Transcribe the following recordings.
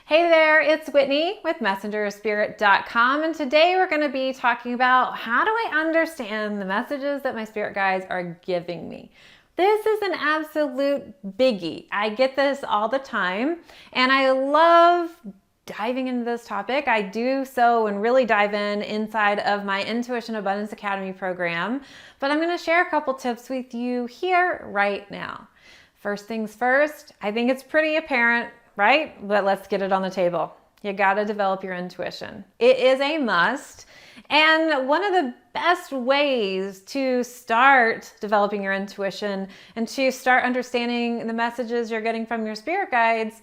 Hey there, it's Whitney with messengerspirit.com, and today we're going to be talking about how do I understand the messages that my spirit guides are giving me. This is an absolute biggie. I get this all the time, and I love diving into this topic. I do so and really dive inside of my Intuition Abundance Academy program, but I'm going to share a couple tips with you here right now. First things first, I think it's pretty apparent, right? But let's get it on the table. You got to develop your intuition. It is a must. And one of the best ways to start developing your intuition and to start understanding the messages you're getting from your spirit guides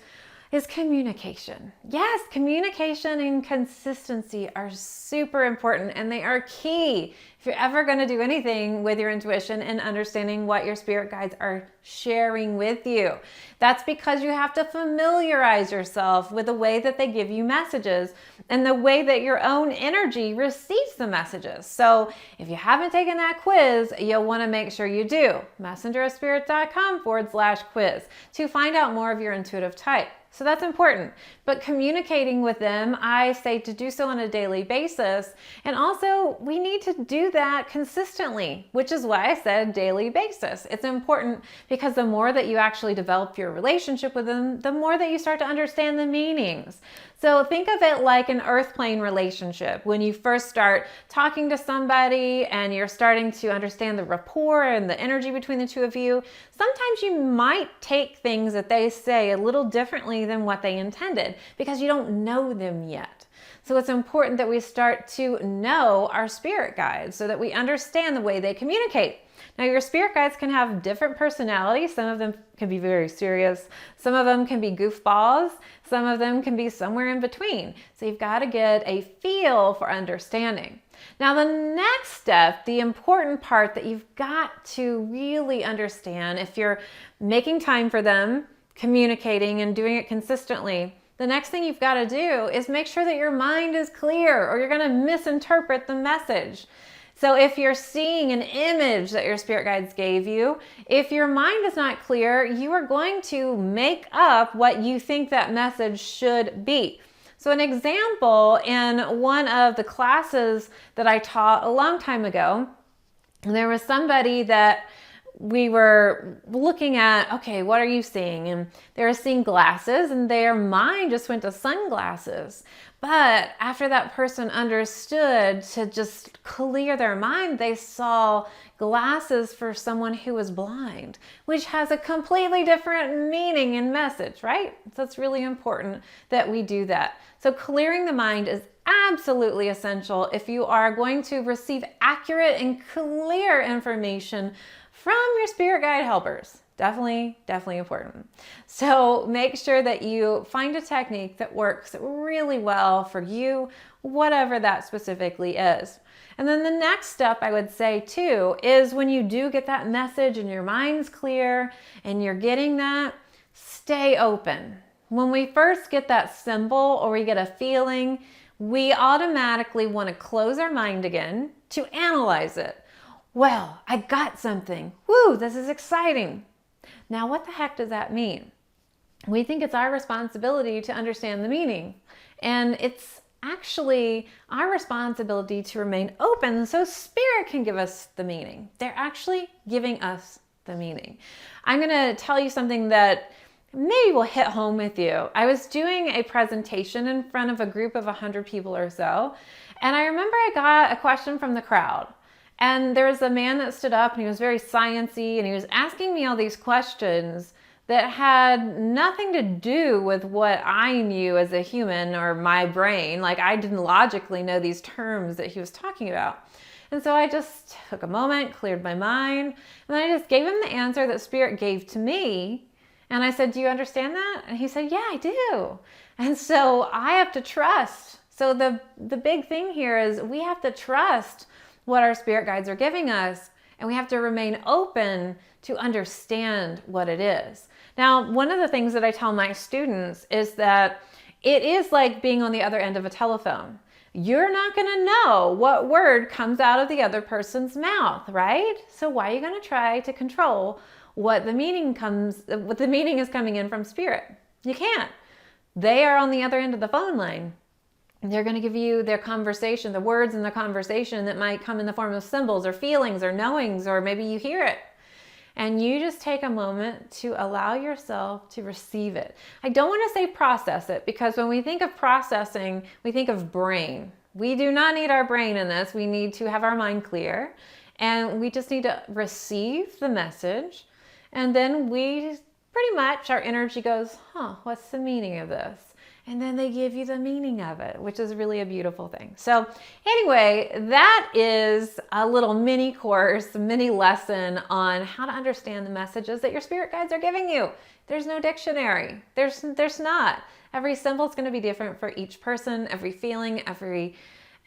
is communication. Yes, communication and consistency are super important, and they are key if you're ever going to do anything with your intuition and understanding what your spirit guides are sharing with you. That's because you have to familiarize yourself with the way that they give you messages and the way that your own energy receives the messages. So if you haven't taken that quiz, you'll want to make sure you do. messengerspirit.com/quiz to find out more of your intuitive type. So that's important. But communicating with them, I say to do so on a daily basis. And also, we need to do that consistently, which is why I said daily basis. It's important because the more that you actually develop your relationship with them, the more that you start to understand the meanings. So think of it like an earth plane relationship. When you first start talking to somebody and you're starting to understand the rapport and the energy between the two of you, sometimes you might take things that they say a little differently than what they intended because you don't know them yet. So it's important that we start to know our spirit guides so that we understand the way they communicate. Now, your spirit guides can have different personalities. Some of them can be very serious. Some of them can be goofballs. Some of them can be somewhere in between. So you've got to get a feel for understanding. Now, the next step, the important part that you've got to really understand if you're making time for them, communicating and doing it consistently, the next thing you've got to do is make sure that your mind is clear or you're going to misinterpret the message. So if you're seeing an image that your spirit guides gave you, if your mind is not clear, you are going to make up what you think that message should be. So an example, in one of the classes that I taught a long time ago, there was somebody that we were looking at, okay, what are you seeing? And they were seeing glasses and their mind just went to sunglasses. But after that person understood to just clear their mind, they saw glasses for someone who was blind, which has a completely different meaning and message, right? So it's really important that we do that. So clearing the mind is absolutely essential if you are going to receive accurate and clear information from your spirit guide helpers. Definitely important. So make sure that you find a technique that works really well for you, whatever that specifically is. And then the next step I would say too is when you do get that message and your mind's clear and you're getting that, stay open. When we first get that symbol or we get a feeling, we automatically want to close our mind again to analyze it. Well, I got something. Woo, this is exciting. Now, what the heck does that mean? We think it's our responsibility to understand the meaning. And it's actually our responsibility to remain open so spirit can give us the meaning. They're actually giving us the meaning. I'm going to tell you something that maybe will hit home with you. I was doing a presentation in front of a group of 100 people or so, and I remember I got a question from the crowd. And there was a man that stood up and he was very sciencey and he was asking me all these questions that had nothing to do with what I knew as a human or my brain. Like I didn't logically know these terms that he was talking about. And so I just took a moment, cleared my mind, and then I just gave him the answer that Spirit gave to me. And I said, do you understand that? And he said, yeah, I do. And so I have to trust. So the big thing here is we have to trust what our spirit guides are giving us, and we have to remain open to understand what it is. Now, one of the things that I tell my students is that it is like being on the other end of a telephone. You're not going to know what word comes out of the other person's mouth, right? So why are you going to try to control what the meaning is coming in from spirit? You can't. They are on the other end of the phone line. They're going to give you their conversation, the words in the conversation that might come in the form of symbols or feelings or knowings, or maybe you hear it. And you just take a moment to allow yourself to receive it. I don't want to say process it, because when we think of processing, we think of brain. We do not need our brain in this. We need to have our mind clear, and we just need to receive the message. And then we pretty much, our energy goes, what's the meaning of this? And then they give you the meaning of it, which is really a beautiful thing. So anyway, that is a little mini course, mini lesson on how to understand the messages that your spirit guides are giving you. There's no dictionary. There's not. Every symbol is going to be different for each person. Every feeling,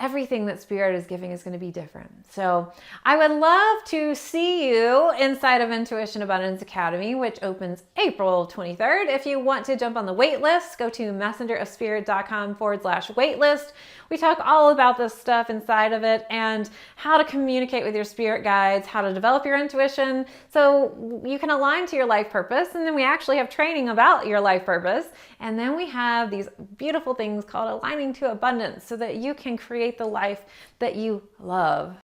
everything that spirit is giving is going to be different. So I would love to see you inside of Intuition Abundance Academy, which opens April 23rd. If you want to jump on the wait list, go to messengerofspirit.com/waitlist. We talk all about this stuff inside of it, and how to communicate with your spirit guides, how to develop your intuition so you can align to your life purpose. And then we actually have training about your life purpose. And then we have these beautiful things called Aligning to Abundance, so that you can create the life that you love.